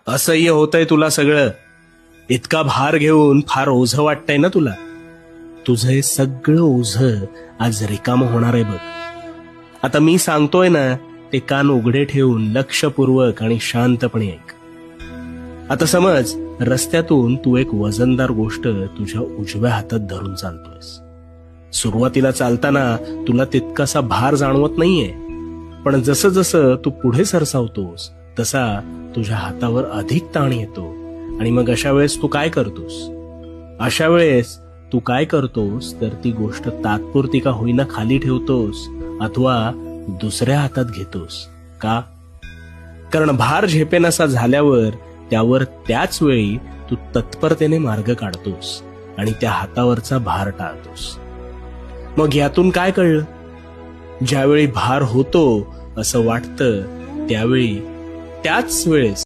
असह्य होतंय तुला सगळं. इतका भार घेऊन फार ओझं वाटतंय ना तुला. तुझं हे सगळं ओझं आज रिकामं होणार आहे बघ. आता मी सांगतोय ना ते कान उघडे ठेवून लक्षपूर्वक आणि शांतपणे ऐक. आता समज रस्त्यातून तू एक वजनदार गोष्ट तुझ्या उजव्या हातात धरून चालतोयस. सुरुवातीला चालताना तुला तितकासा भार जाणवत नाहीये, पण जसं जसं तू पुढे सरसावतोस तसा तुझ्या हातावर अधिक ताण येतो. आणि मग अशा वेळेस तू काय करतोस तर ती गोष्ट तात्पुरती का होईना खाली ठेवतोस अथवा दुसऱ्या हातात घेतोस. का? कारण भार झेपेनासा झाल्यावर त्यावर त्याच वेळी तू तत्परतेने मार्ग काढतोस आणि त्या हातावरचा भार टाळतोस. मग यातून काय कळलं? ज्यावेळी भार होतो असं वाटतं त्यावेळी त्याच वेळेस